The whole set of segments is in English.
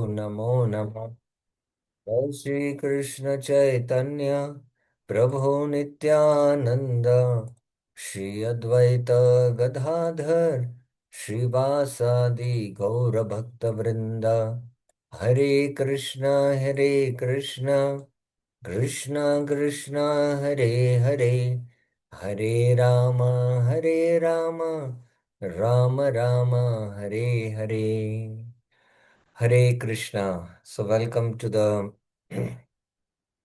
नमो नमः। जय श्री कृष्ण चैतन्य प्रभु नित्यानंद श्री अद्वैत गदाधर श्रीवासादि गौर भक्त वृंद। हरे कृष्ण कृष्ण कृष्ण हरे हरे, हरे Ram Ram Ram Hare Hare. Hare Krishna. So, welcome to the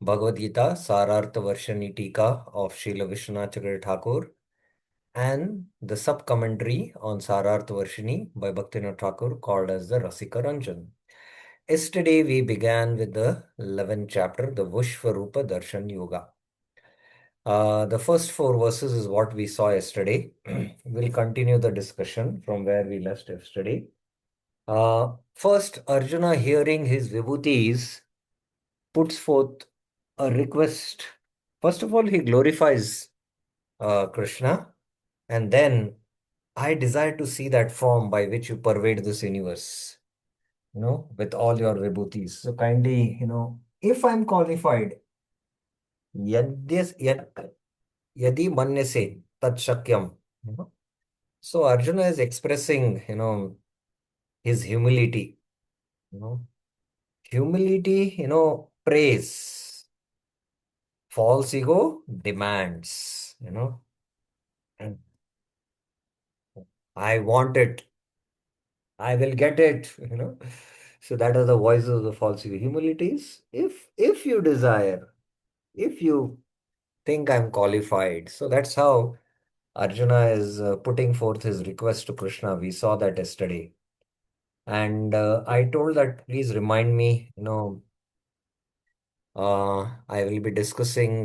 Bhagavad Gita Sarartha Varshani Tika of Srila Vishwanath Chakravarti Thakur and the sub commentary on Sarartha Varshini by Bhaktivinoda Thakur called as the Rasika Ranjan. Yesterday we began with the 11th chapter, the Vishwarupa Darshan Yoga. The first four verses is what we saw yesterday. We'll continue the discussion from where we left yesterday. First, Arjuna hearing his vibhutis puts forth a request. First of all, he glorifies Krishna, and then I desire to see that form by which you pervade this universe, with all your vibhutis. So kindly, if I'm qualified, yadi manyase tat shakyam. You know. So Arjuna is expressing, his humility, you know, humility, praise. False ego demands, and I want it, I will get it, So that are the voices of the false ego. Humility is if you desire, if you think I'm qualified. So that's how Arjuna is putting forth his request to Krishna. We saw that yesterday. And I told that please remind me, I will be discussing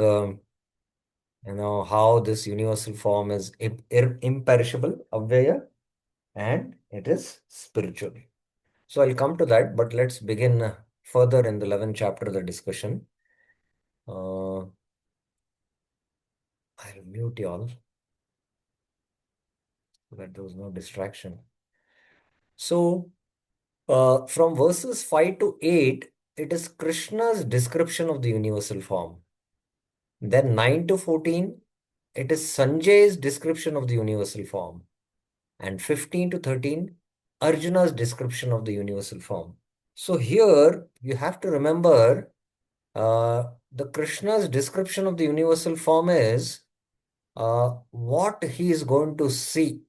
how this universal form is imperishable, avyaya, and it is spiritual. So I'll come to that, but let's begin further in the 11th chapter, the discussion. I'll mute you all so that there was no distraction. So from verses 5 to 8, it is Krishna's description of the universal form. Then 9 to 14, it is Sanjay's description of the universal form. And 15 to 13, Arjuna's description of the universal form. So here you have to remember the Krishna's description of the universal form is what he is going to see.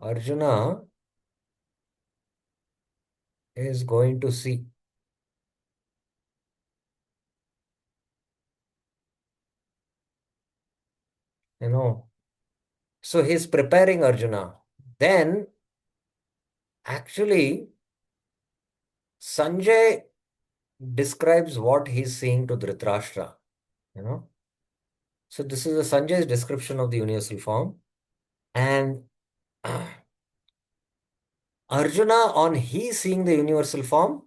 Arjuna is going to see. So he's preparing Arjuna. Then actually Sanjay describes what he's seeing to Dhritarashtra. So this is a Sanjay's description of the universal form. And Arjuna, on he seeing the universal form,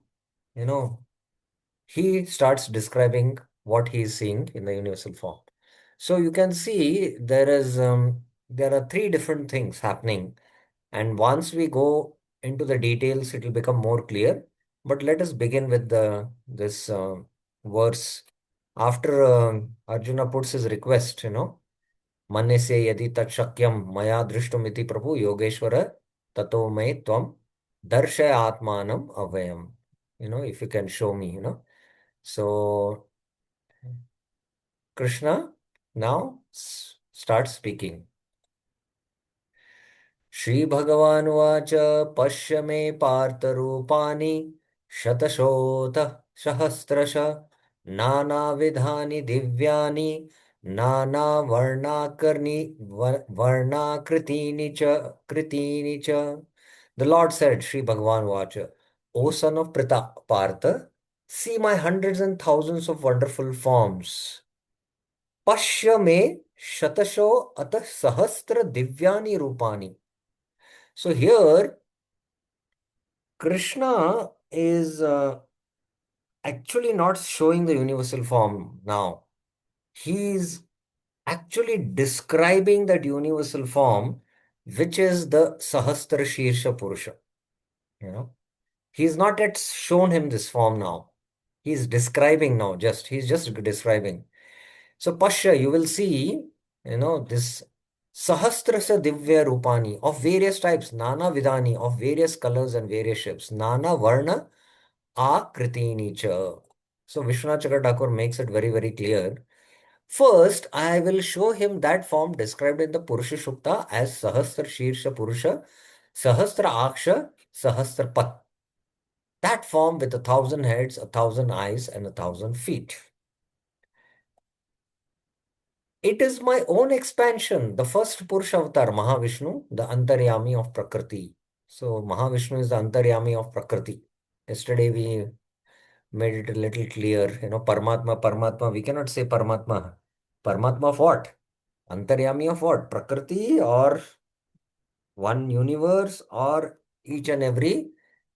he starts describing what he is seeing in the universal form. So you can see there are three different things happening. And once we go into the details, it will become more clear. But let us begin with this verse. After Arjuna puts his request, Manese yadi tat shakyam maya drishtumiti prabhu yogeshwara tato me tvam darshay atmanam avayam. If you can show me, So Krishna now starts speaking. श्रीभगवानुवाच पश्य मे पार्थरूपाणि शतशोऽथ सहस्रश नानाविधानि दिव्यानि नानावर्णाकर्णि वर्णाकृतीनि च कृतीनि च. The Lord said, Sri Bhagavan Vacha, O son of Partha, see my hundreds and thousands of wonderful forms. Pashya me shatasho atah sahasra divyani rupani. So here, Krishna is actually not showing the universal form now. He is actually describing that universal form which is the Sahasra Shirsha Purusha. You know, he's not yet shown him this form now. He's describing now, he's just describing. So Pasha, you will see, this Sahasrasa Divya Rupani of various types, Nana Vidani of various colors and various shapes, Nana Varna Akritini cha. So Vishwanath Chakra Thakur makes it very, very clear. First, I will show him that form described in the Purusha Shukta as Sahasra Shirsha Purusha, Sahasra Aksha, Sahasra Pat. That form with 1,000 heads, 1,000 eyes, and 1,000 feet. It is my own expansion, the first Purusha avatar, Mahavishnu, the Antaryami of Prakriti. So, Mahavishnu is the Antaryami of Prakriti. Yesterday we made it a little clear, Paramatma, Paramatma. We cannot say Paramatma. Paramatma of what? Antaryami of what? Prakriti or one universe or each and every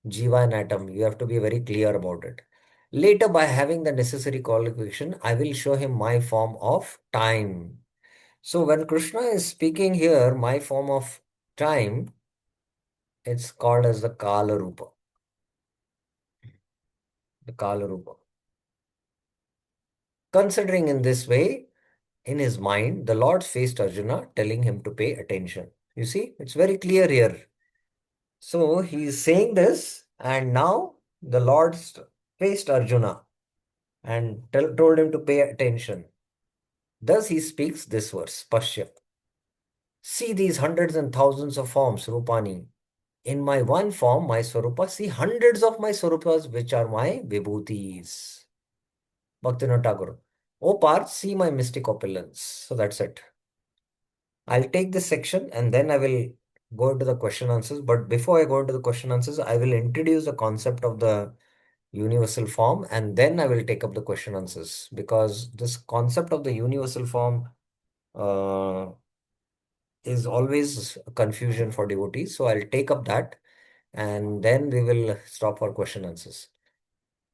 Jiva and atom. You have to be very clear about it. Later, by having the necessary qualification, I will show him my form of time. So when Krishna is speaking here, my form of time, it's called as the Kala Rupa. The Kala Rupa. Considering in this way, in his mind, the Lord faced Arjuna, telling him to pay attention. You see, it's very clear here. So he is saying this, and now the Lord faced Arjuna and told him to pay attention. Thus he speaks this verse, Pashya. See these hundreds and thousands of forms, Rupani. In my one form, my Swarupa, see hundreds of my Swarupas, which are my Vibhutis. Bhaktivinoda Thakur. O Parth, see my mystic opulence. So that's it. I'll take this section and then I will go into the question answers. But before I go into the question answers, I will introduce the concept of the universal form and then I will take up the question answers, because this concept of the universal form uh, is always a confusion for devotees. So I'll take up that and then we will stop for question answers.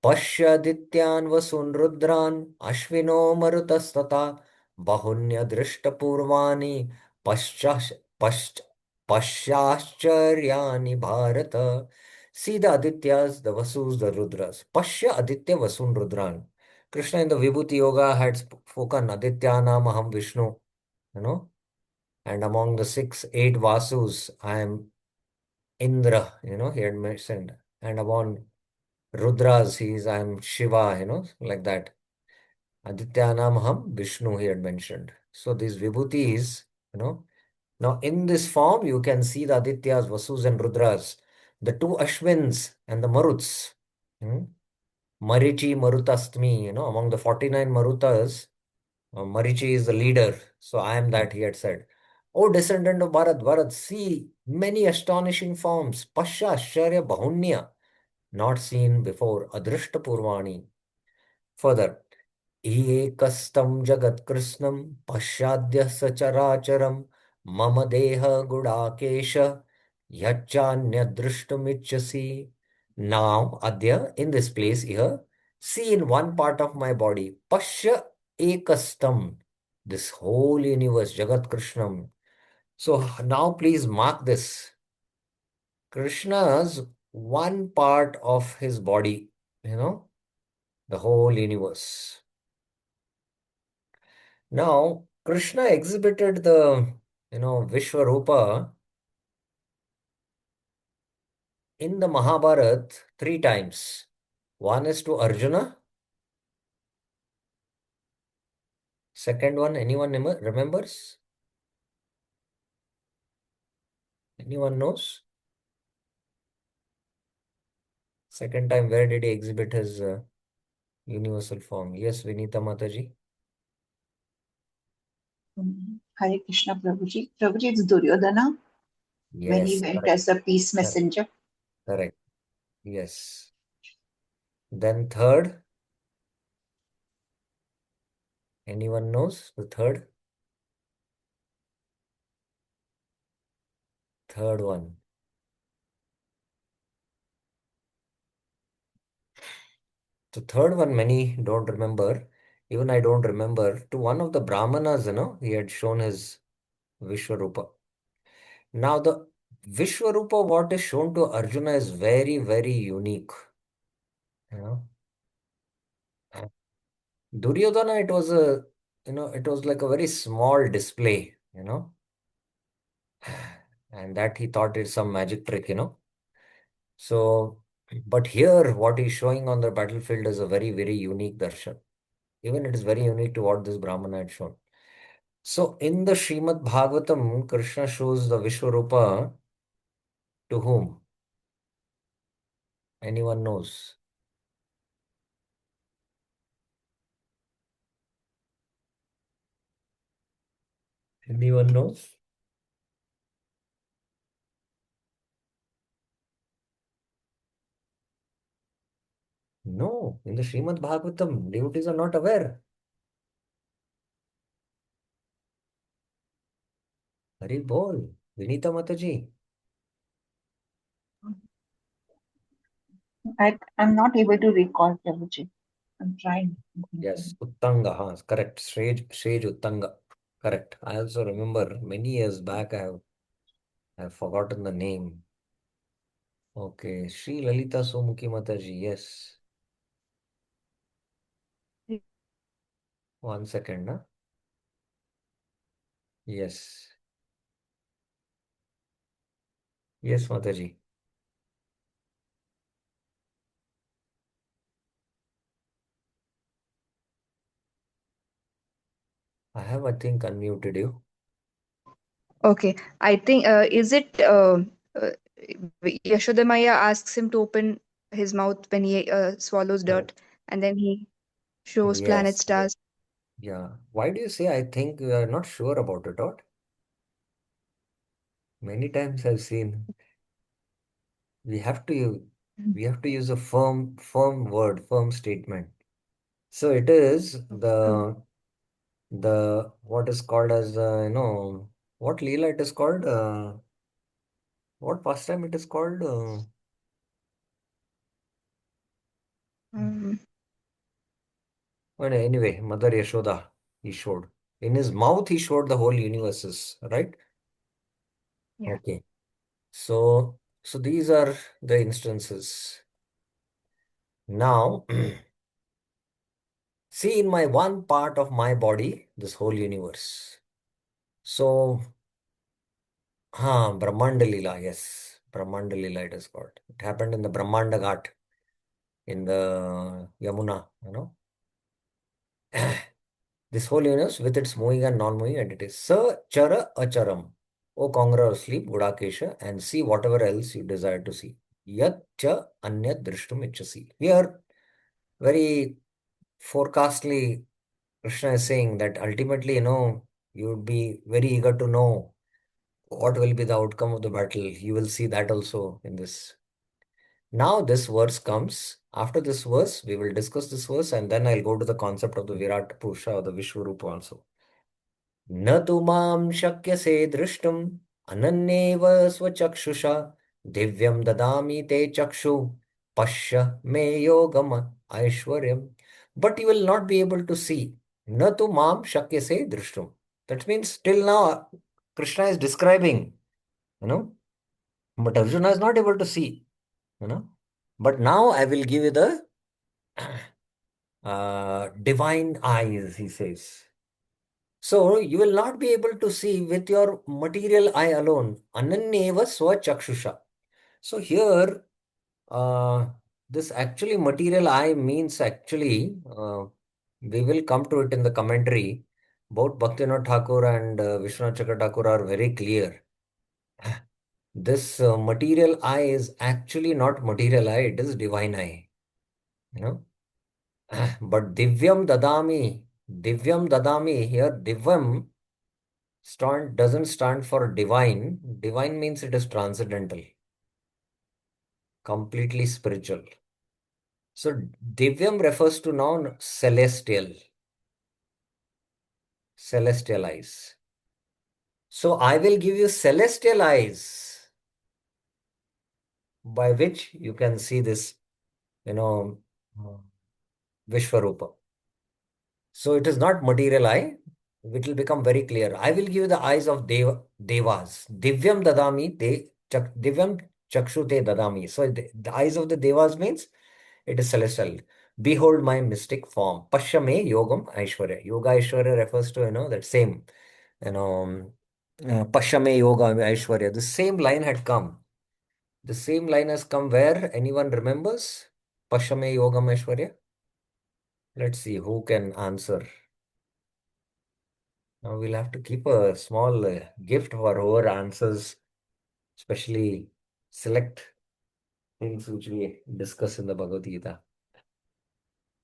Pashyadityan vasun rudran ashvino marutastata bahunya drishtapurvani paschash pash paschascharyaani bharata. See the Adityas, the Vasus, the Rudras. Pashya Aditya Vasun Rudran. Krishna in the Vibhuti Yoga had spoken Adityanam Aham Vishnu, and among the 8 Vasus, I am Indra, he had mentioned, and among Rudras, I am Shiva, like that. Adityanam Aham Vishnu, he had mentioned. So these Vibhutis, now in this form, you can see the Adityas, Vasus, and Rudras, the 2 Ashwins and the Maruts. Marichi Marutastmi, among the 49 Marutas, Marichi is the leader. So I am that, he had said. O descendant of Bharat, see many astonishing forms. Pasha Asharya Bahunya, not seen before. Adrishta Purvani. Further, Ekastam Jagat Krishnam Pashadya Sacharacharam Mama Deha Gudakesha Yachanya Drishtamichyasi. Now, Adya, in this place here, see in one part of my body, Pashya Ekastam, this whole universe, Jagat Krishnam. So now please mark this. Krishna's one part of his body, the whole universe. Now, Krishna exhibited the, Vishwarupa in the Mahabharata 3 times. One is to Arjuna. Second one, anyone remembers? Anyone knows? Second time, where did he exhibit his universal form? Yes, Vinita Mataji. Hare Krishna Prabhuji. Prabhuji, it's Duryodhana when he Yes, went correct. as a peace messenger. Correct. Yes. Then third, anyone knows the third? Third one. The third one, many don't remember. Even I don't remember. To one of the Brahmanas, he had shown his Vishwarupa. Now the Vishwarupa, what is shown to Arjuna is very, very unique. You know, Duryodhana, it was a, it was like a very small display, and that he thought is some magic trick. So, but here, what he's showing on the battlefield is a very, very unique darshan. Even it is very unique to what this Brahmana had shown. So, in the Srimad Bhagavatam, Krishna shows the Vishwarupa to whom? Anyone knows? Anyone knows? No, in the Srimad Bhagavatam, devotees are not aware. Hari bol, Vinita Mataji. I'm not able to recall, Prabhuji. I'm trying. Yes, Uttanga, correct. Sage Uttanga. Correct. I also remember many years back I have forgotten the name. Okay, Sri Lalita Somukhi Mataji, yes. 1 second, huh? Yes. Yes, Mataji. I have, I think, unmuted you. Okay, I think is it uh, Yashoda Maya asks him to open his mouth when he swallows dirt, Correct. and then he shows planet Yes. stars. Yeah. Why do you say I think you are not sure about it, what? Many times I've seen we have to Mhm. we have to use a firm word, firm statement. So it is Oh, the what is called as what Leela it is called what pastime it is called um, well, anyway, Mother Yashoda he showed in his mouth he showed the whole universes, right? yeah. Okay, so these are the instances. Now see in my one part of my body this whole universe. So Brahmanda Leela, yes, Brahmanda Leela it is called. It happened in the Brahmanda Ghat in the Yamuna, this whole universe with its moving and non-moving entities. Sa chara acharam. O conqueror of sleep, Gudakesha, and see whatever else you desire to see. Yat cha anyat drishtum ichasi. Here, very forecastly, Krishna is saying that ultimately, you would be very eager to know what will be the outcome of the battle. You will see that also in this. Now, this verse comes. After this verse, we will discuss this verse and then I'll go to the concept of the Virat Purusha or the Vishwarupa also. न तु मां शक्यसे द्रष्टुम् अनन्येव स्वचक्षुषा दिव्यं ददामि ते चक्षु पश्य मे योगम ऐश्वर्यम्. But you will not be able to see. न तु मां शक्यसे द्रष्टुम्. That means till now Krishna is describing, you know, but Arjuna is not able to see, you know. But now I will give you the divine eyes, he says. So you will not be able to see with your material eye alone. Ananyeva swachakshusha. So here, uh, this actually material eye means actually, we will come to it in the commentary. Both Bhaktivinoda Thakur and Vishwanath Chakra Thakur are very clear. This material eye is actually not material eye, it is divine eye. You know, but Divyam Dadami here, Divyam doesn't stand for divine. Divine means it is transcendental, completely spiritual. So Divyam refers to now celestial eyes. So I will give you celestial eyes by which you can see this, you know, uh, Vishwarupa. So it is not material eye. it will become very clear. I will give you the eyes of devas. Divyam dadami, divyam chakshute dadami. So the eyes of the devas means it is celestial. Behold my mystic form. Pashyame yogam aishwarya. Yoga aishwarya refers to, that same, you know, Pashyame yoga aishwarya. The same line had come. The same line has come where? Anyone remembers? Pashyame yogam aishwarya? Let's see who can answer. Now we'll have to keep a small gift for whoever answers, especially select things which we discuss in the Bhagavad Gita.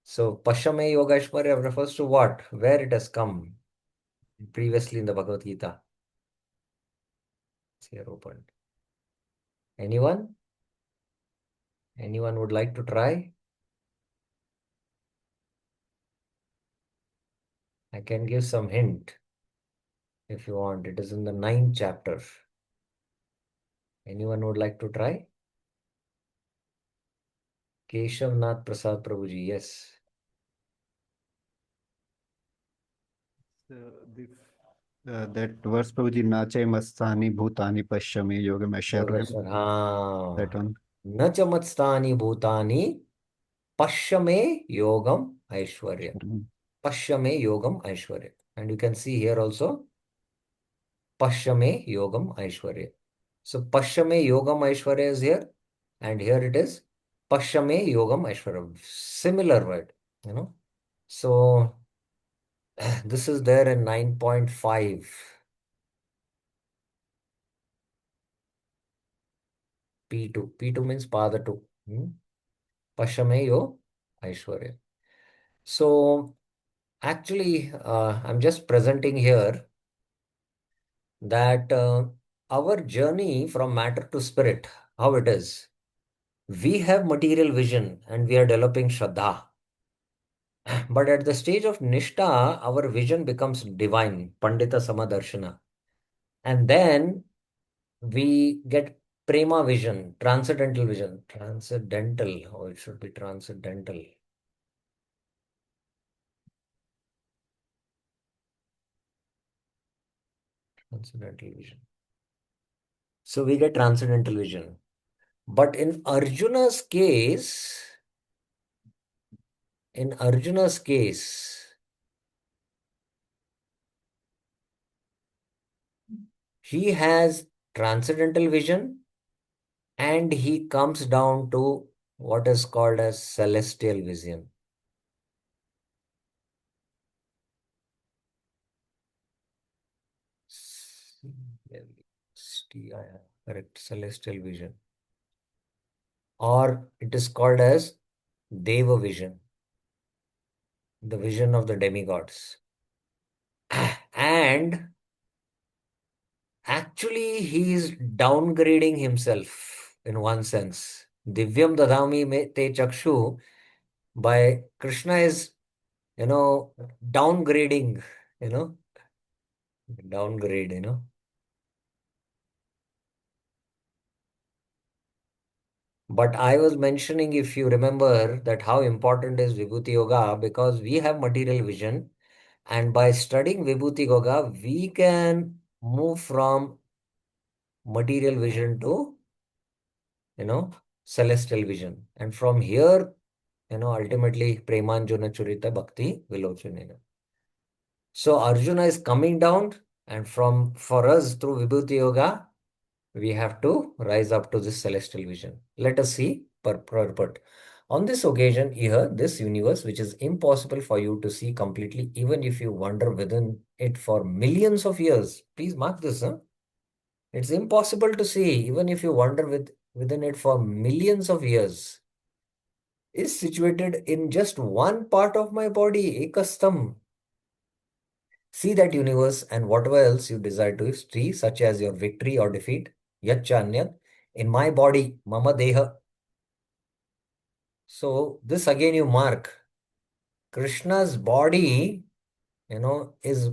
So Pashyame Yogashwarya refers to what? Where it has come previously in the Bhagavad Gita. It's here opened. Anyone? Anyone would like to try? I can give some hint if you want. It is in the 9th chapter. Anyone would like to try? Keshav Nath Prasad Prabhuji, yes. So the that verse Prabhuji, Nache Mastani Bhutani Pashyami Yogam Aishwaryam. That one. न च मत्स्थानि भूतानि पश्य मे yogam aishwarya. Pashya me yogam aishwarya. And you can see here also Pashya me yogam aishwarya. So Pashya me yogam aishwarya is here, and here it is Pashya me yogam aishwarya. Similar word, So this is there in 9.5. P2. P2 means Pada 2. Pashya me yo aishwarya. So actually, I'm just presenting here that our journey from matter to spirit, how it is. We have material vision and we are developing Shraddha. But at the stage of Nishtha, our vision becomes divine, Pandita Samadarshana. And then we get Prema vision, transcendental vision. Transcendental, oh, it should be transcendental. Transcendental vision. So we get transcendental vision. But in Arjuna's case, he has transcendental vision and he comes down to what is called as celestial vision. Correct, celestial vision. Or it is called as Deva vision, the vision of the demigods. And actually, he is downgrading himself in one sense. Divyam dadami me te chakshu, by Krishna is, downgrading, downgrade. But I was mentioning, if you remember, that how important is Vibhuti Yoga, because we have material vision, and by studying Vibhuti Yoga, we can move from material vision to, celestial vision. And from here, ultimately, Premanjuna Churita Bhakti Vilochanena. So Arjuna is coming down, and for us through Vibhuti Yoga, we have to rise up to this celestial vision. Let us see purport. On this occasion, here, this universe, which is impossible for you to see completely, even if you wander within it for millions of years. Please mark this, huh? It's impossible to see, even if you wander within it for millions of years. Is situated in just one part of my body, ekastam. See that universe and whatever else you desire to see, such as your victory or defeat, yachanyat, in my body, mama deha. So this again you mark. Krishna's body, is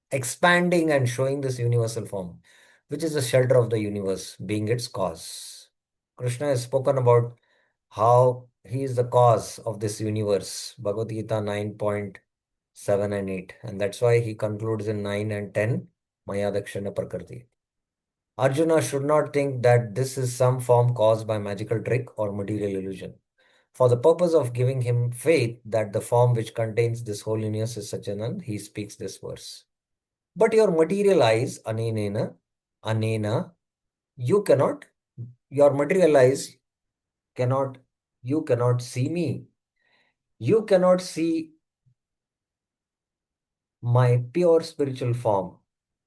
expanding and showing this universal form, which is the shelter of the universe, being its cause. Krishna has spoken about how he is the cause of this universe. Bhagavad Gita 9.6. 7 and 8. And that's why he concludes in 9 and 10, Maya Dakshina Prakriti. Arjuna should not think that this is some form caused by magical trick or material illusion. For the purpose of giving him faith that the form which contains this whole universe is Satchidanand, he speaks this verse. But your material eyes, anena, you cannot, your material eyes cannot, you cannot see me. You cannot see my pure spiritual form.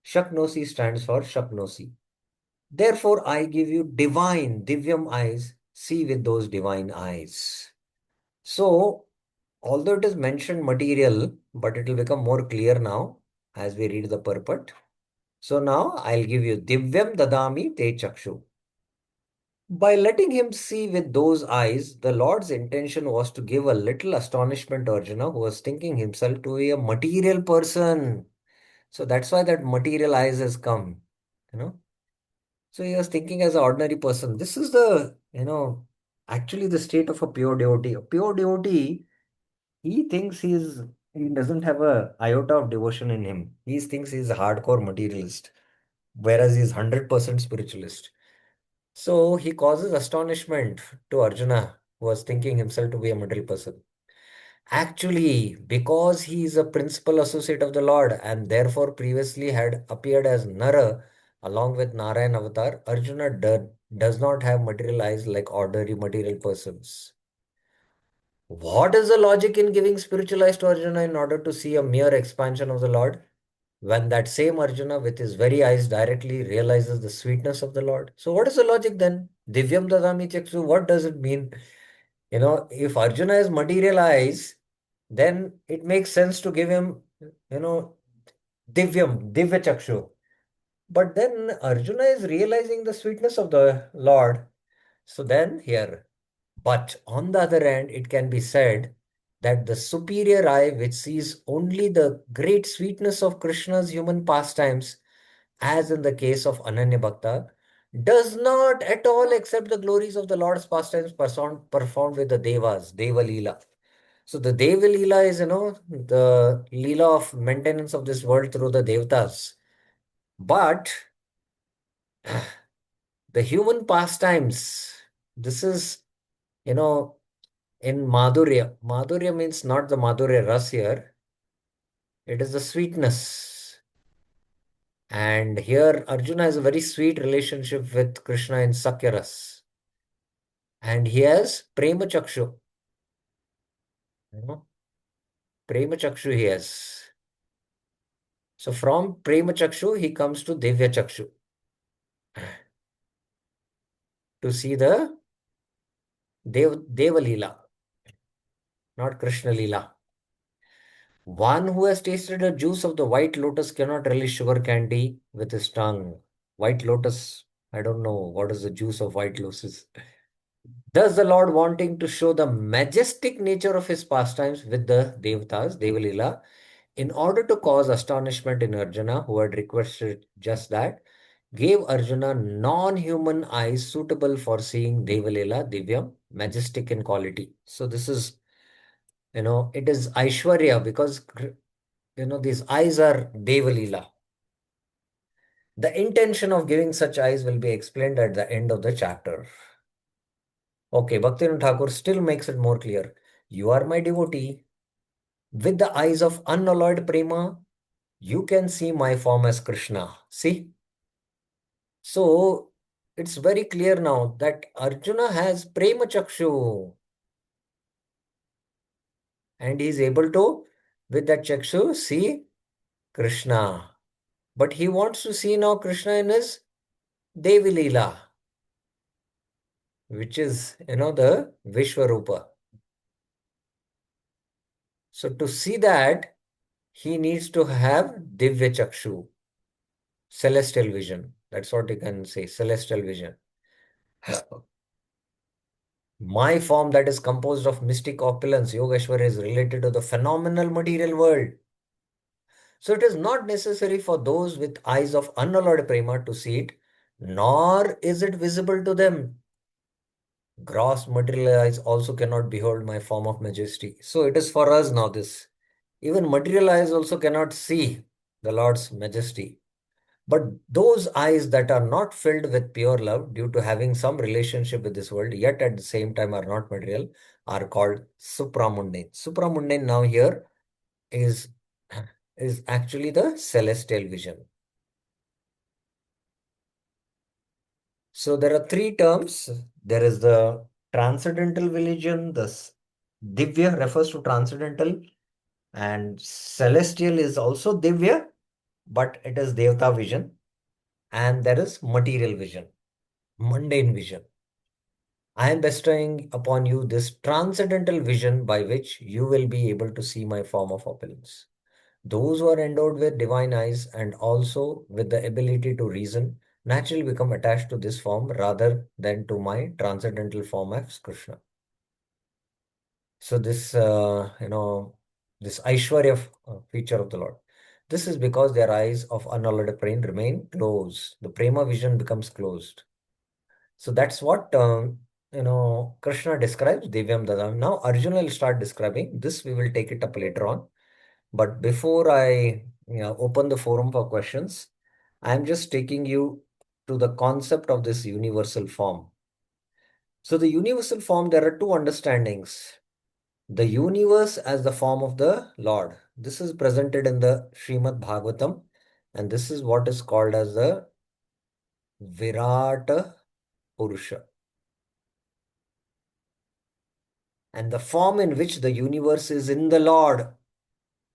Shaknosi stands for Shaknosi. Therefore, I give you divine, divyam eyes. See with those divine eyes. So, although it is mentioned material, but it will become more clear now as we read the purport. So now I'll give you divyam dadami te chakshu. By letting him see with those eyes, the Lord's intention was to give a little astonishment to Arjuna, who was thinking himself to be a material person. So that's why that material eyes has come, you know. So he was thinking as an ordinary person. This is the, actually the state of a pure devotee. A pure devotee, he thinks he doesn't have a iota of devotion in him. He thinks he's a hardcore materialist, whereas he's 100% spiritualist. So he causes astonishment to Arjuna, who was thinking himself to be a middle person. Actually, because he is a principal associate of the Lord and therefore previously had appeared as Nara along with Narayan Avatar, Arjuna does not have material eyes like ordinary material persons. What is the logic in giving spiritual eyes to Arjuna in order to see a mere expansion of the Lord? When that same Arjuna with his very eyes directly realizes the sweetness of the Lord. So what is the logic then? Divyam dadami chaksu, what does it mean? If Arjuna has material eyes, then it makes sense to give him, divya chakshu. But then Arjuna is realizing the sweetness of the Lord. So then here, but on the other hand, it can be said that the superior eye, which sees only the great sweetness of Krishna's human pastimes, as in the case of Ananya Bhakta, does not at all accept the glories of the Lord's pastimes performed with the Devas, Deva Leela. So the Deva Leela is, the Leela of maintenance of this world through the Devtas. But the human pastimes, this is, you know, in Madhurya. Madhurya means not the Madhurya Ras here. It is the sweetness. And here Arjuna has a very sweet relationship with Krishna in Sakyaras. And he has Prema Chakshu. Prema Chakshu he has. So from Prema Chakshu, he comes to Divya Chakshu to see the Deva Leela, not Krishna Leela. One who has tasted the juice of the white lotus cannot relish sugar candy with his tongue. White lotus, I don't know what is the juice of white lotus. Thus the Lord, wanting to show the majestic nature of his pastimes with the Devatas, Devalila, in order to cause astonishment in Arjuna, who had requested just that, gave Arjuna non-human eyes suitable for seeing Devalila, Divyam, majestic in quality. So this is, it is Aishwarya because, these eyes are Devalila. The intention of giving such eyes will be explained at the end of the chapter. Okay, Bhaktivinoda Thakur still makes it more clear. You are my devotee. With the eyes of unalloyed prema, you can see my form as Krishna. See? So, it's very clear now that Arjuna has prema chakshu. And he is able to, with that chakshu, see Krishna. But he wants to see now Krishna in his Devi Leela, which is, the Vishwarupa. So to see that, he needs to have Divya Chakshu, celestial vision. That's what you can say, celestial vision. My form that is composed of mystic opulence, Yogeshwar, is related to the phenomenal material world. So it is not necessary for those with eyes of unalloyed prema to see it, nor is it visible to them. Gross material eyes also cannot behold my form of majesty. So it is for us now this. Even material eyes also cannot see the Lord's majesty. But those eyes that are not filled with pure love due to having some relationship with this world, yet at the same time are not material, are called supramundane. Supramundane now here is, is actually the celestial vision. So there are three terms. There is the transcendental vision, Divya refers to transcendental, and celestial is also Divya, but it is Devata vision. And there is material vision, mundane vision. I am bestowing upon you this transcendental vision by which you will be able to see my form of opulence. Those who are endowed with divine eyes and also with the ability to reason naturally become attached to this form rather than to my transcendental form as Krishna. So this Aishwarya feature of the Lord. This is because their eyes of unalloyed brain remain closed. The prema vision becomes closed. So that's what Krishna describes Divyam Dadam. Now Arjuna will start describing this. We will take it up later on. But before I open the forum for questions, I'm just taking you to the concept of this universal form. So the universal form, there are two understandings. The universe as the form of the Lord. This is presented in the Srimad Bhagavatam, and this is what is called as the Virata Purusha. And the form in which the universe is in the Lord.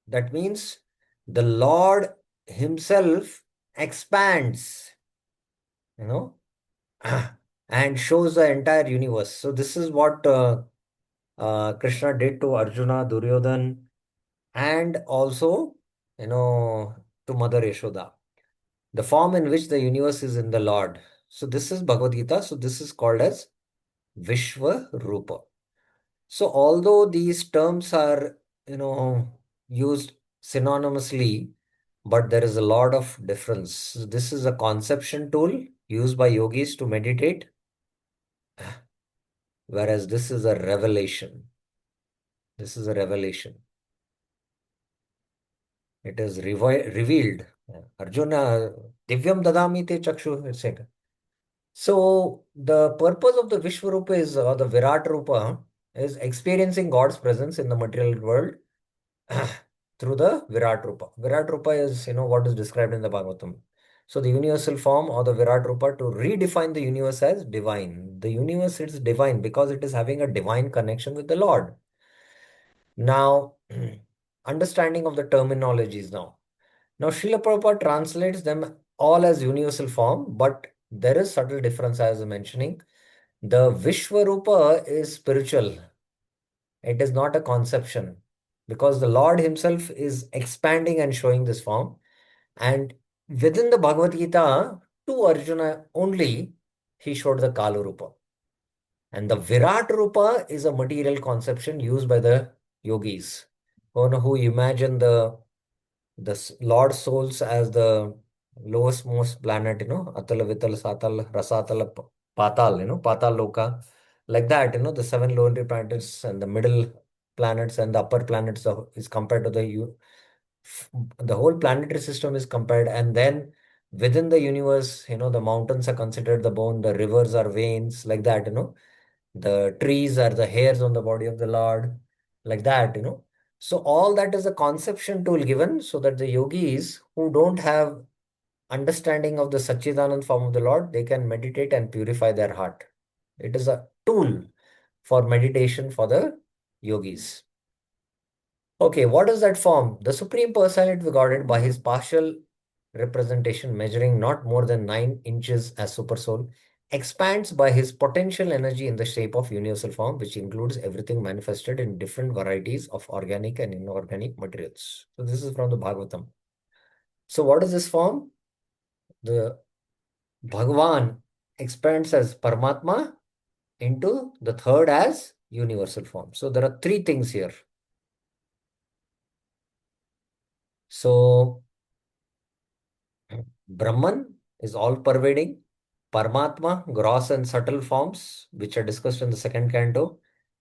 That means the Lord himself expands, and shows the entire universe. So this is what Krishna did to Arjuna, Duryodhan, and also, to Mother Yashoda. The form in which the universe is in the Lord. So this is Bhagavad Gita. So this is called as Vishwa Rupa. So although these terms are, used synonymously, but there is a lot of difference. So this is a conception tool used by yogis to meditate, whereas this is a revelation. This is a revelation. It is revealed. Arjuna, Divyam Dadami Te Chakshu, etc. So the purpose of the Vishwarupa is, or the Virat Rupa, is experiencing God's presence in the material world through the Virat Rupa. Virat Rupa is, what is described in the Bhagavatam. So the universal form or the Virat Rupa to redefine the universe as divine. The universe is divine because it is having a divine connection with the Lord. Now, understanding of the terminologies now. Now, Srila Prabhupada translates them all as universal form, but there is subtle difference as I was mentioning. The Vishwarupa is spiritual. It is not a conception because the Lord himself is expanding and showing this form. And within the Bhagavad Gita, to Arjuna only, he showed the Kalarupa. And the Virat Rupa is a material conception used by the yogis who imagine the Lord souls as the lowest most planet, Atala, Vitala, Satal, Rasatala, Patal, Patal Loka. Like that, the seven lonely planets and the middle planets and the upper planets is compared to the whole planetary system is compared. And then within the universe, the mountains are considered the bone, the rivers are veins, like that, the trees are the hairs on the body of the Lord, like that, So all that is a conception tool given so that the yogis who don't have understanding of the Satchidanand form of the Lord, they can meditate and purify their heart. It is a tool for meditation for the yogis. Okay, what is that form? The Supreme Personality of Godhead by his partial representation measuring not more than 9 inches as supersoul expands by his potential energy in the shape of universal form, which includes everything manifested in different varieties of organic and inorganic materials. So this is from the Bhagavatam. So what is this form? The Bhagavan expands as Paramatma into the third as universal form. So there are three things here. So Brahman is all pervading. Paramatma, gross and subtle forms, which are discussed in the second canto.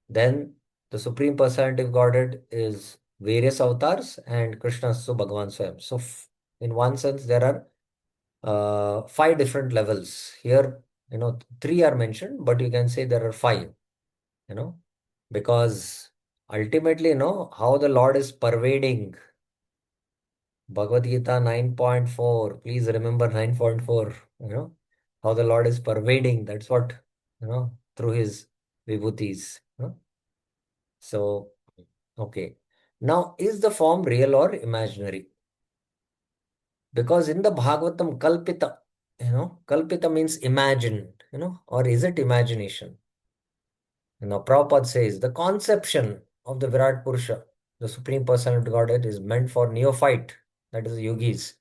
Then the Supreme Personality of Godhead is various avatars, and Krishna is so Bhagavan Swayam. So in one sense, there are five different levels. Here, three are mentioned, but you can say there are five, because ultimately, how the Lord is pervading. Bhagavad Gita 9.4. Please remember 9.4, how the Lord is pervading. That's what, through his vibhutis. So, okay. Now, is the form real or imaginary? Because in the Bhagavatam, kalpita, kalpita means imagined, or is it imagination? Prabhupada says the conception of the Virat Purusha, the Supreme Personality of Godhead, is meant for neophyte, that is, yogis,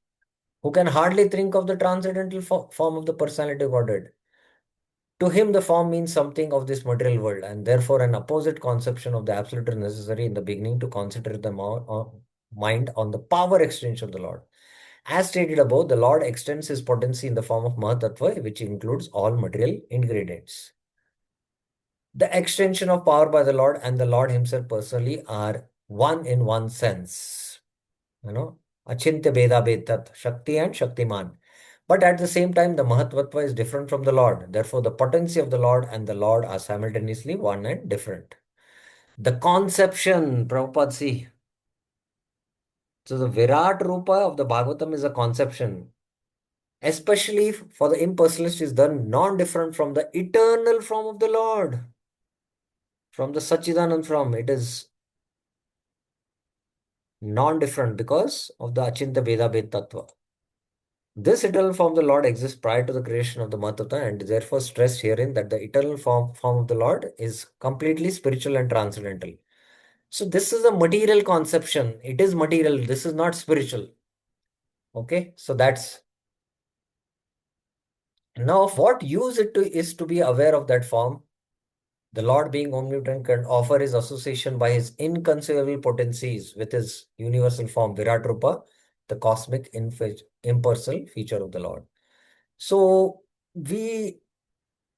who can hardly think of the transcendental form of the Personality of Godhead. To him, the form means something of this material world, and therefore an opposite conception of the absolute is necessary in the beginning to concentrate the mind on the power extension of the Lord. As stated above, the Lord extends his potency in the form of Mahatattva, which includes all material ingredients. The extension of power by the Lord and the Lord himself personally are one in one sense. Achintya Beda Betat, Shakti and Shaktiman. But at the same time, the Mahatvatva is different from the Lord. Therefore, the potency of the Lord and the Lord are simultaneously one and different. The conception, Prabhupada, see. So the Virat Rupa of the Bhagavatam is a conception. Especially for the impersonalist is done non-different from the eternal form of the Lord. From the Sachidanand form, it is non-different because of the Achintya Beda Bed Tattva. This eternal form of the Lord exists prior to the creation of the Mahatma and is therefore stressed herein that the eternal form of the Lord is completely spiritual and transcendental. So this is a material conception. It is material. This is not spiritual. Okay, so that's now of what use it is to be aware of that form. The Lord, being omnipotent, can offer his association by his inconceivable potencies with his universal form, Virat Rupa, the cosmic impersonal feature of the Lord. So we,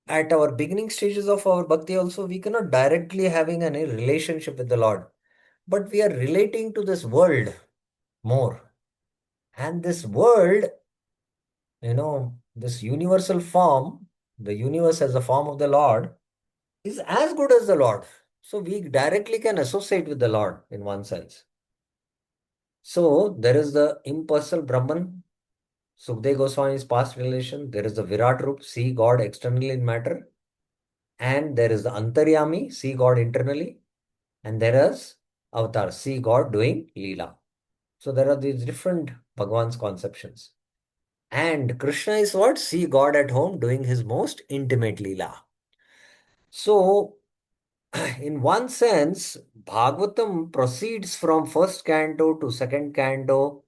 at our beginning stages of our bhakti also, we cannot directly having any relationship with the Lord, but we are relating to this world more. And this world, this universal form, the universe as a form of the Lord, is as good as the Lord. So we directly can associate with the Lord in one sense. So there is the impersonal Brahman, Sukdev Goswami's past relation. There is the Virat Rup, see God externally in matter. And there is the Antaryami, see God internally. And there is Avatar, see God doing Leela. So there are these different Bhagwan's conceptions. And Krishna is what? See God at home doing his most intimate Leela. So in one sense, Bhagavatam proceeds from first canto to second canto,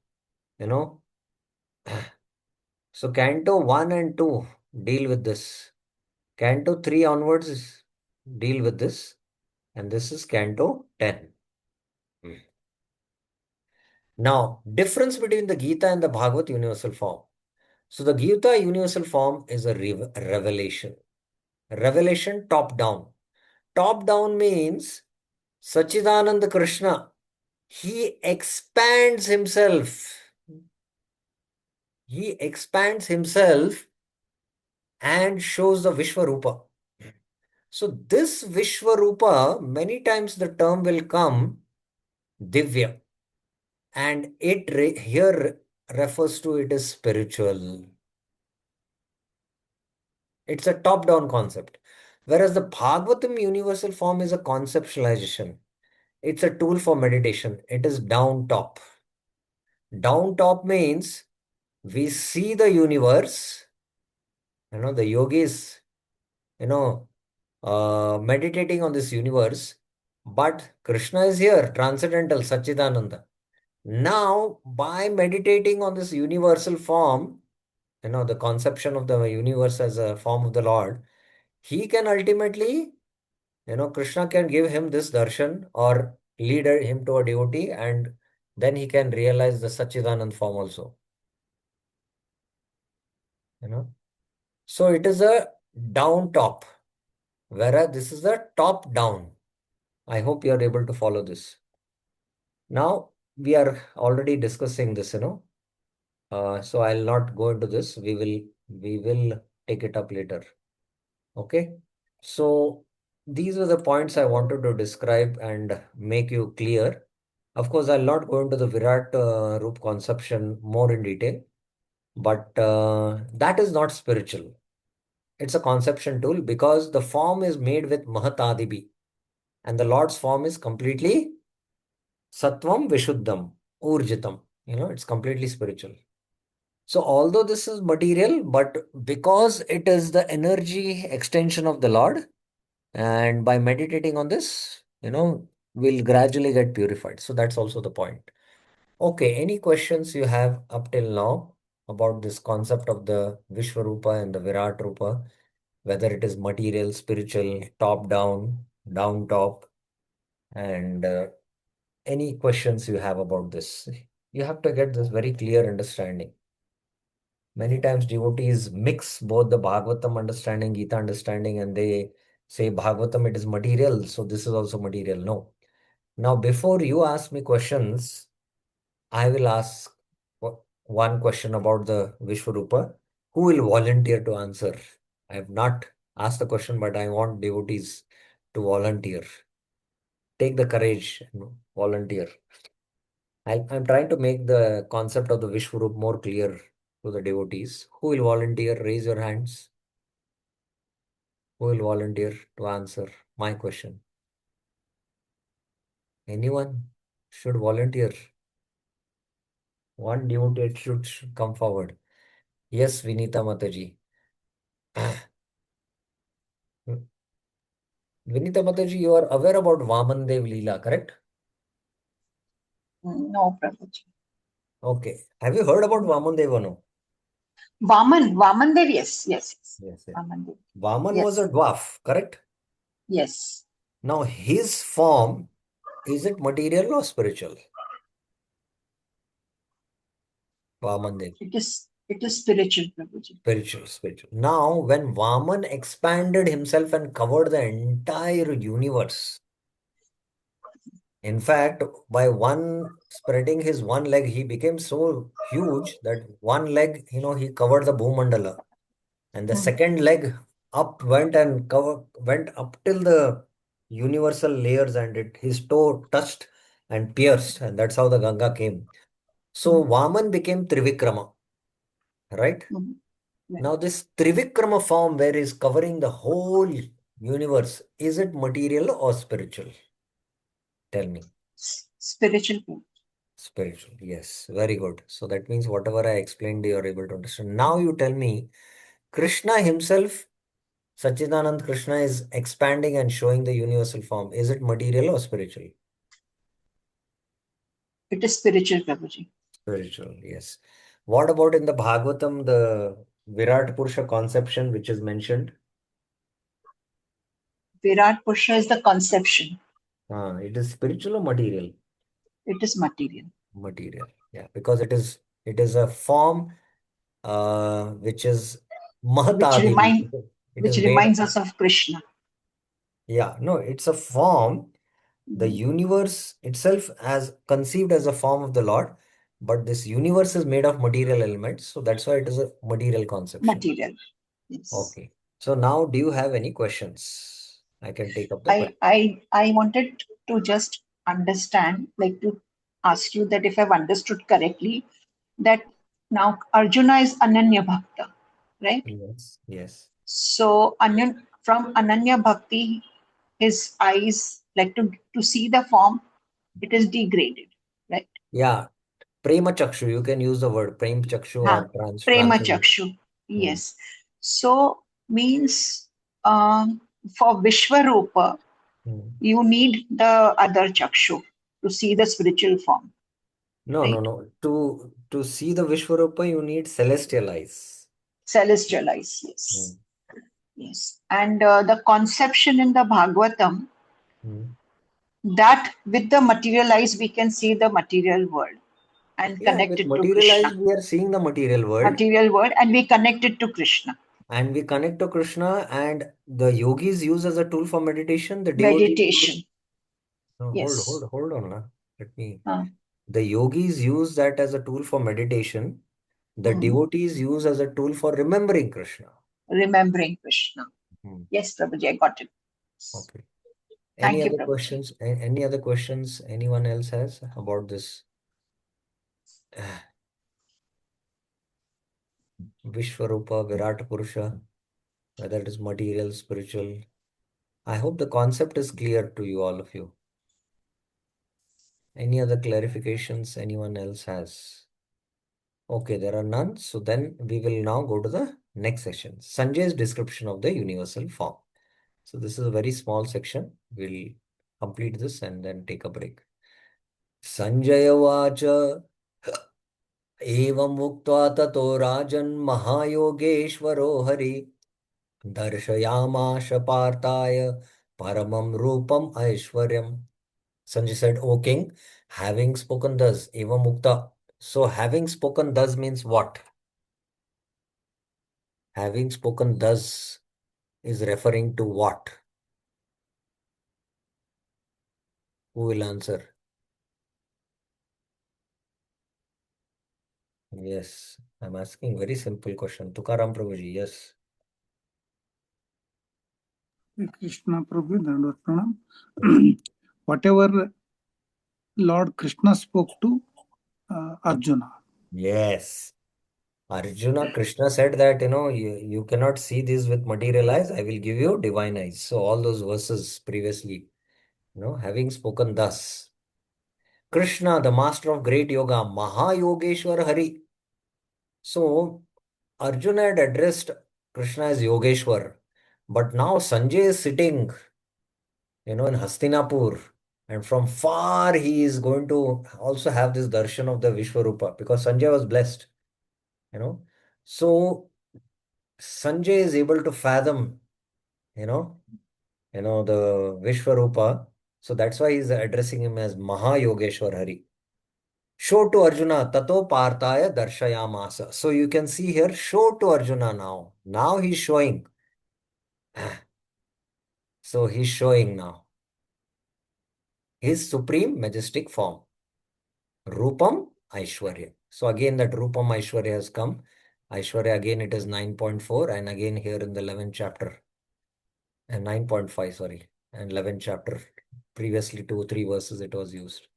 you know. So canto 1 and 2 deal with this. Canto 3 onwards deal with this. And this is canto 10. Now, difference between the Gita and the Bhagavad universal form. So the Gita universal form is a revelation. Revelation top down. Top down means Sachidananda Krishna. He expands himself. He expands himself and shows the Vishwarupa. So this Vishwarupa, many times the term will come Divya. And it here refers to it as spiritual. It's a top-down concept. Whereas the Bhagavatam universal form is a conceptualization. It's a tool for meditation. It is down top. Down top means we see the universe, the yogis, meditating on this universe, but Krishna is here, transcendental, Sachidananda. Now, by meditating on this universal form, the conception of the universe as a form of the Lord, he can ultimately, Krishna can give him this darshan or lead him to a devotee, and then he can realize the Sachidanand form also. So it is a down top, whereas this is a top down. I hope you are able to follow this. Now we are already discussing this, so I'll not go into this. We will take it up later. Okay. So these were the points I wanted to describe and make you clear. Of course, I'll not go into the Virat Roop conception more in detail, but that is not spiritual. It's a conception tool because the form is made with Mahatadibi, and the Lord's form is completely Sattvam Vishuddham, Urjitam. It's completely spiritual. So although this is material, but because it is the energy extension of the Lord, and by meditating on this, we'll gradually get purified. So that's also the point. Okay, any questions you have up till now about this concept of the Vishwarupa and the Virat Rupa, whether it is material, spiritual, top down, down top, and any questions you have about this? You have to get this very clear understanding. Many times devotees mix both the Bhagavatam understanding, Gita understanding, and they say Bhagavatam it is material, so this is also material. No. Now, before you ask me questions, I will ask one question about the Vishwarupa. Who will volunteer to answer? I have not asked the question, but I want devotees to volunteer. Take the courage and volunteer. I'm trying to make the concept of the Vishwarup more clear to the devotees. Who will volunteer? Raise your hands. Who will volunteer to answer my question? Anyone should volunteer. One devotee should come forward. Yes, Vinita Mataji. Vinita Mataji, you are aware about Vaman Dev Leela, correct? No, Prabhuji. Okay. Have you heard about Vaman Dev or no? Vaman Dev, yes. Yes, yes. Vaman Dev. Vaman was a Yes. dwarf, correct? Yes. Now, his form, is it material or spiritual? Vaman Dev. It is spiritual, Prabhuji. Spiritual. Now, when Vaman expanded himself and covered the entire universe, in fact, by one spreading his one leg, he became so huge that one leg, he covered the Bhumandala. And the second leg up went and went up till the universal layers, and his toe touched and pierced, and that's how the Ganga came. So Vaman became Trivikrama, right? Right. Now this Trivikrama form where is covering the whole universe, is it material or spiritual? Tell me. Spiritual. Spiritual, yes, very good. So that means whatever I explained, you are able to understand. Now you tell me, Krishna himself, Sachidanand Krishna is expanding and showing the universal form. Is it material or spiritual? It is spiritual, Prabhuji. Spiritual, yes. What about in the Bhagavatam, the Virat Purusha conception which is mentioned? Virat Purusha is the conception. It is spiritual or material? It is material. Material, yeah, because it is a form which is Which Mahatadivi. remind It is which made, reminds us of Krishna. yeah, no, it's a form. The universe itself as conceived as a form of the Lord, but this universe is made of material elements, so that's why it is a material conception. Material. Yes. Okay. So now, do you have any questions? I can take up the question. I wanted to just understand, like to ask you that if I've understood correctly, that now Arjuna is Ananya Bhakta, right? Yes, yes. So from Ananya Bhakti, his eyes, like to see the form, it is degraded, right? Yeah, Prema Chakshu, you can use the word Prem Chakshu or Prema translate. Chakshu. Yes. So means for Vishwarupa, Hmm. you need the other Chakshu to see the spiritual form, No, no, right? no. To see the Vishwarupa, you need celestial eyes. Celestial eyes, Hmm. yes. Yes. And the conception in the Bhagavatam, Hmm. that with the material eyes, we can see the material world and Yeah, connect with it to material eyes, Krishna. we are seeing the material world. Material world, and we connect it to Krishna. And we connect to Krishna, and the yogis use as a tool for meditation. The devotees use. Meditation. No, Yes. hold on. Now. Let me. Uh, The yogis use that as a tool for meditation. The devotees use as a tool for remembering Krishna. remembering Krishna. Hmm. Yes, Prabhuji, I got it. Okay. Any Thank you, other Prabhuji. questions? Any other questions anyone else has about this? Vishwarupa, Virat Purusha, whether it is material, spiritual. I hope the concept is clear to you, all of you. Any other clarifications anyone else has? Okay, there are none. So then we will now go to the next section. Sanjay's description of the universal form. So this is a very small section. We'll complete this and then take a break. Sanjaya Vacha एवं उक्त्वा ततो राजन् महायोगेश्वरो Hari दर्शयामाश पार्थाय paramam rupam aishwaryam. Sanjay said, O king, having spoken thus, eva mukta. So having spoken thus means what? Having spoken thus is referring to what? Who will answer? Yes, I'm asking very simple question. Tukaram Prabhuji, yes. Krishna Prabhu, Dandavad Pranam. Whatever Lord Krishna spoke to Arjuna. Yes. Arjuna, Krishna said that, you cannot see this with material eyes. I will give you divine eyes. So all those verses previously, having spoken thus. Krishna, the master of great yoga, Mahayogeshwar Hari. So Arjuna had addressed Krishna as Yogeshwar. But now Sanjay is sitting, in Hastinapur. And from far he is going to also have this darshan of the Vishwarupa because Sanjay was blessed, So Sanjay is able to fathom, you know, the Vishwarupa. So that's why he's addressing him as Mahayogeshwar Hari. Show to Arjuna, Tato Partaya Darshayamasa. So you can see here, show to Arjuna now. Now he's showing. So he's showing now his supreme majestic form. Rupam Aishwarya. So again that Rupam Aishwarya has come. Aishwarya again it is 9.4 and again here in the 11th chapter. And 9.5, sorry. And 11th chapter. Previously 2-3 verses it was used.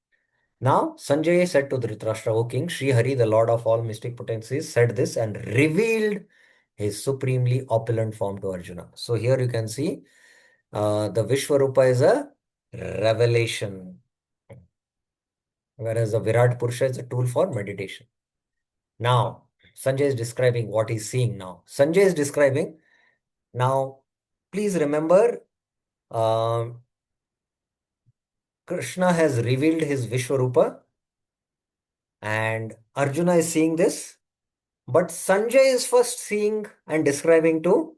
Now Sanjay said to Dhritarashtra, O king, Sri Hari, the lord of all mystic potencies, said this and revealed his supremely opulent form to Arjuna. So here you can see the Vishwarupa is a revelation, whereas the Virat Purusha is a tool for meditation. Now, Sanjay is describing what he's seeing now. Sanjay is describing, now, please remember, Krishna has revealed his Vishwarupa and Arjuna is seeing this. But Sanjay is first seeing and describing to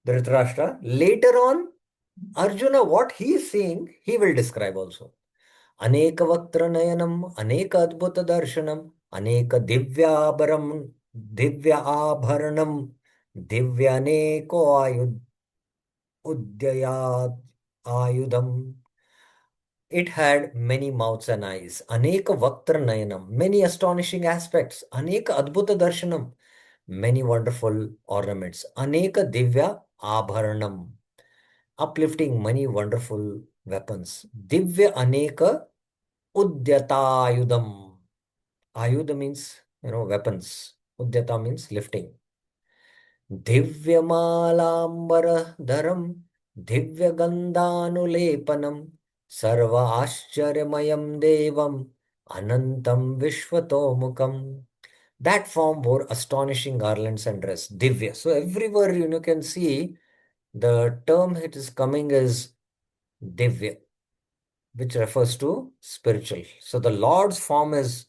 Dhritarashtra. Later on, Arjuna, what he is seeing, he will describe also. Aneka vaktra nayanam, aneka adbhuta darshanam, aneka divya abharanam, divyaneko ayudam. It had many mouths and eyes. Aneka vaktra nayanam, many astonishing aspects. Aneka adbhuta darshanam, many wonderful ornaments. Aneka divya abharanam, uplifting many wonderful weapons. Divya aneka udyatayudam. Ayuda means, weapons. Udyata means lifting. Divyamalambaradharam, divyagandanulepanam, sarva ascharyamayam devam, anantam vishwatomukam. That form wore astonishing garlands and dress. Divya. So everywhere you can see the term it is coming is Divya, which refers to spiritual. So the Lord's form is,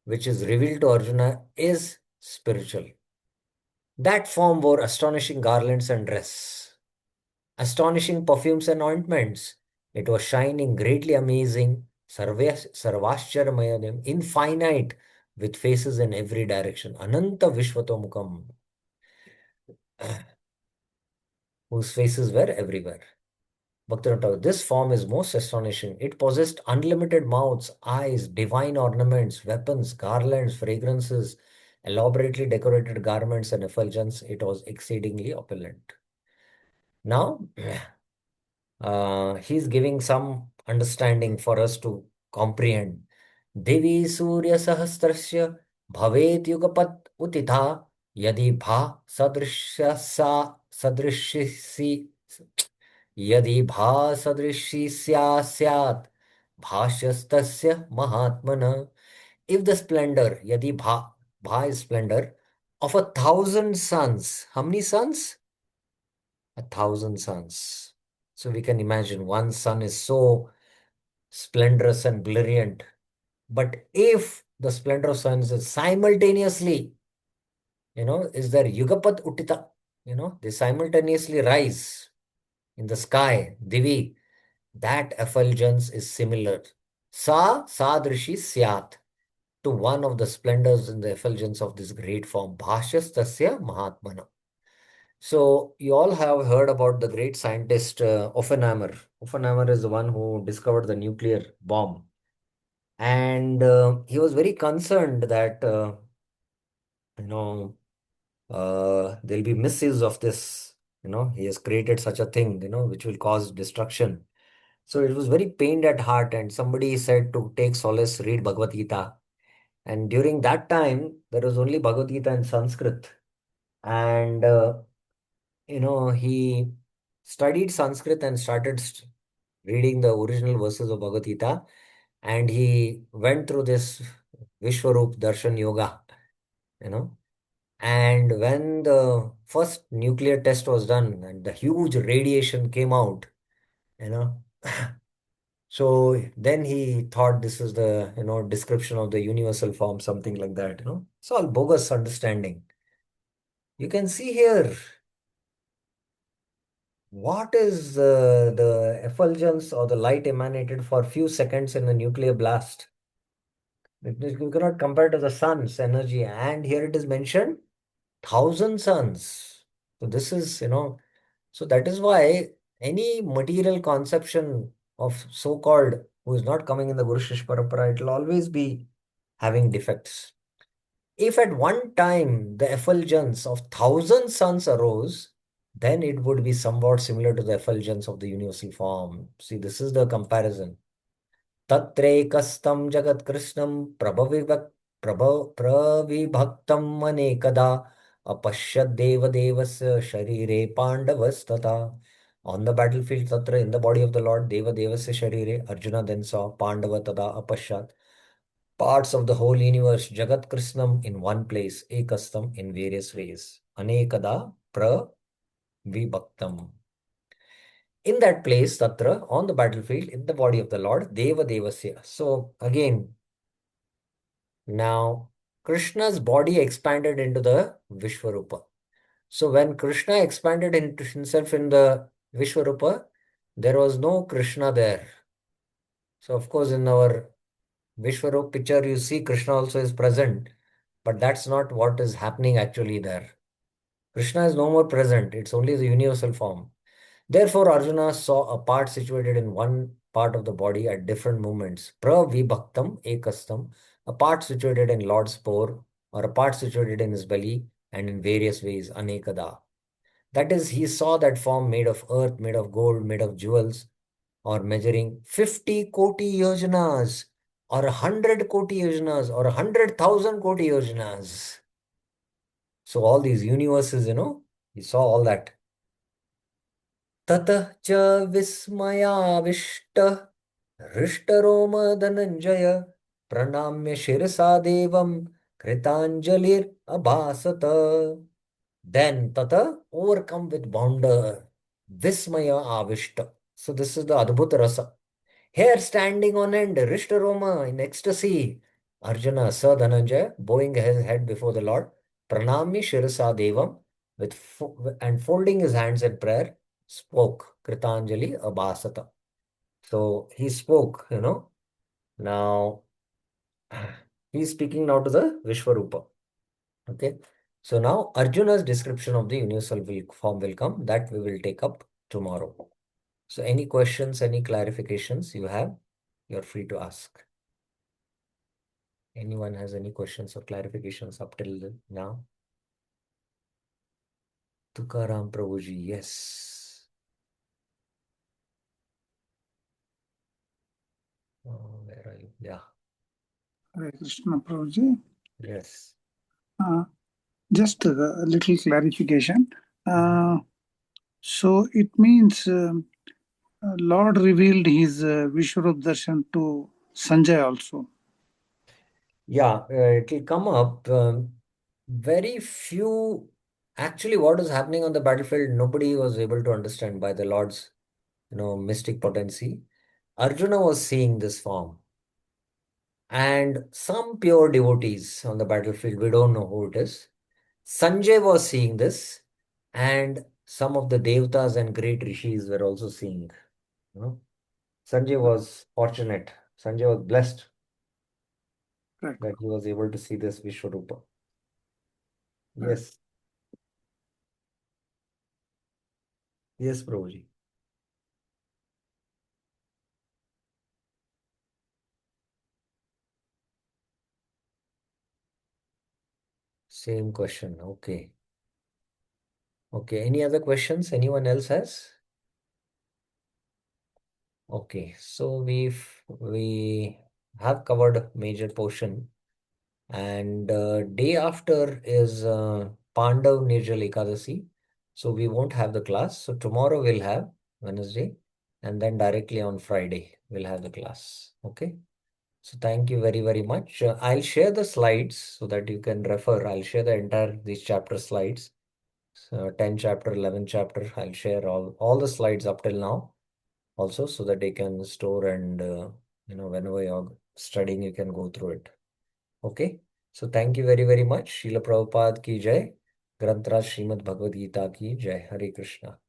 which is revealed to Arjuna, is spiritual. That form wore astonishing garlands and dress, astonishing perfumes and ointments. It was shining, greatly amazing, sarvascharmayadim, infinite, with faces in every direction. Ananta Vishwatomukam, whose faces were everywhere. Bhaktivinoda, this form is most astonishing. It possessed unlimited mouths, eyes, divine ornaments, weapons, garlands, fragrances, elaborately decorated garments, and effulgence. It was exceedingly opulent. Now, he's giving some understanding for us to comprehend. Devi Surya Sahasrasya Bhavet Yugapat Utitha Yadi Bha Sadrishya Sa Sadrishisi Yadi Bha Sadrishi Syat Bhashyastasya Mahatmana. If the splendor, Yadi Bha is splendor, of 1,000 suns. How many suns? 1,000 suns. So we can imagine one sun is so splendorous and brilliant. But if the splendor of suns is simultaneously, is there Yugapat Uttita, they simultaneously rise in the sky, Divi, that effulgence is similar. Sadrishi Syat, to one of the splendors in the effulgence of this great form, Bhashyastasya Mahatmana. So you all have heard about the great scientist Oppenheimer. Oppenheimer is the one who discovered the nuclear bomb. And he was very concerned that, there'll be misuse of this. He has created such a thing, which will cause destruction. So it was very pained at heart, and somebody said to take solace, read Bhagavad Gita. And during that time, there was only Bhagavad Gita in Sanskrit. And, he studied Sanskrit and started reading the original verses of Bhagavad Gita. And he went through this Vishwarup Darshan Yoga, And when the first nuclear test was done and the huge radiation came out, you know, so then he thought this is the, description of the universal form, something like that, It's all bogus understanding. You can see here what is the effulgence or the light emanated for few seconds in a nuclear blast. You cannot compare to the sun's energy. And here it is mentioned 1,000 suns. So this is, so that is why any material conception of so-called who is not coming in the Guru Shishya Parampara, it will always be having defects. If at one time the effulgence of 1,000 suns arose, then it would be somewhat similar to the effulgence of the universal form. See, this is the comparison. Tatrekastam Jagat Krishnam Pravibhaktam Manekada Apashyad Deva Devasya Sharire Pandavastata. On the battlefield, Tatra, in the body of the Lord, Deva Devasya Sharire, Arjuna then saw Pandava Tada Apashyad. Parts of the whole universe, Jagat Krishnam in one place, Ekastam in various ways. Anekada Pravibhaktam. In that place, Tatra, on the battlefield, in the body of the Lord, Deva Devasya. So again, now Krishna's body expanded into the Vishwarupa. So when Krishna expanded into himself in the Vishwarupa, there was no Krishna there. So of course, in our Vishwarupa picture, you see Krishna also is present, but that's not what is happening actually there. Krishna is no more present. It's only the universal form. Therefore, Arjuna saw a part situated in one part of the body at different moments. Pravibhaktam ekastam, a part situated in Lord's pore, or a part situated in his belly, and in various ways, anekada. That is, he saw that form made of earth, made of gold, made of jewels, or measuring 50 koti yojanas, or 100 koti yojanas, or 100,000 koti yojanas. So all these universes, he saw all that. ततः च विस्मयाविष्ट हृष्टरोम धनञ्जय प्रणम्य शिरसा देवं कृताञ्जलिरभासत. Then Tata, overcome with wonder, Vismaya Avishta. So this is the Adbhuta Rasa. Here standing on end, Rishtaroma in ecstasy, Arjuna, Sir Dhananjaya, bowing his head before the Lord, Pranami Shirasa Devam, and folding his hands in prayer, spoke Kritanjali Abhasata. So he spoke, Now he's speaking now to the Vishwarupa. Okay. So now Arjuna's description of the universal form will come. That we will take up tomorrow. So any questions, any clarifications you have, you're free to ask. Anyone has any questions or clarifications up till now? Tukaram Prabhuji, yes. Where are you? Yeah. Hare Krishna Prabhuji. Yes. Just a little clarification. So it means Lord revealed his Vishwarup Darshan to Sanjay also. Yeah, it will come up. Very few. Actually, what is happening on the battlefield, nobody was able to understand by the Lord's, mystic potency. Arjuna was seeing this form, and some pure devotees on the battlefield, we don't know who it is. Sanjay was seeing this, and some of the devtas and great rishis were also seeing. Sanjay was fortunate. Sanjay was blessed Right. that he was able to see this Vishwarupa. Yes. Yes, Prabhuji. Same question. Okay. Okay. Any other questions anyone else has? Okay. So we have covered a major portion, and day after is Pandav Nirjal Ekadasi. So we won't have the class. So tomorrow we'll have Wednesday, and then directly on Friday we'll have the class. Okay. So thank you very, very much. I'll share the slides so that you can refer. I'll share the entire these chapter slides. So 10 chapter, 11 chapter, I'll share all the slides up till now also so that they can store and, whenever you're studying, you can go through it. Okay. So thank you very, very much. Srila Prabhupada ki jai. Granth Raj Srimad Bhagavad Gita ki jai. Hare Krishna.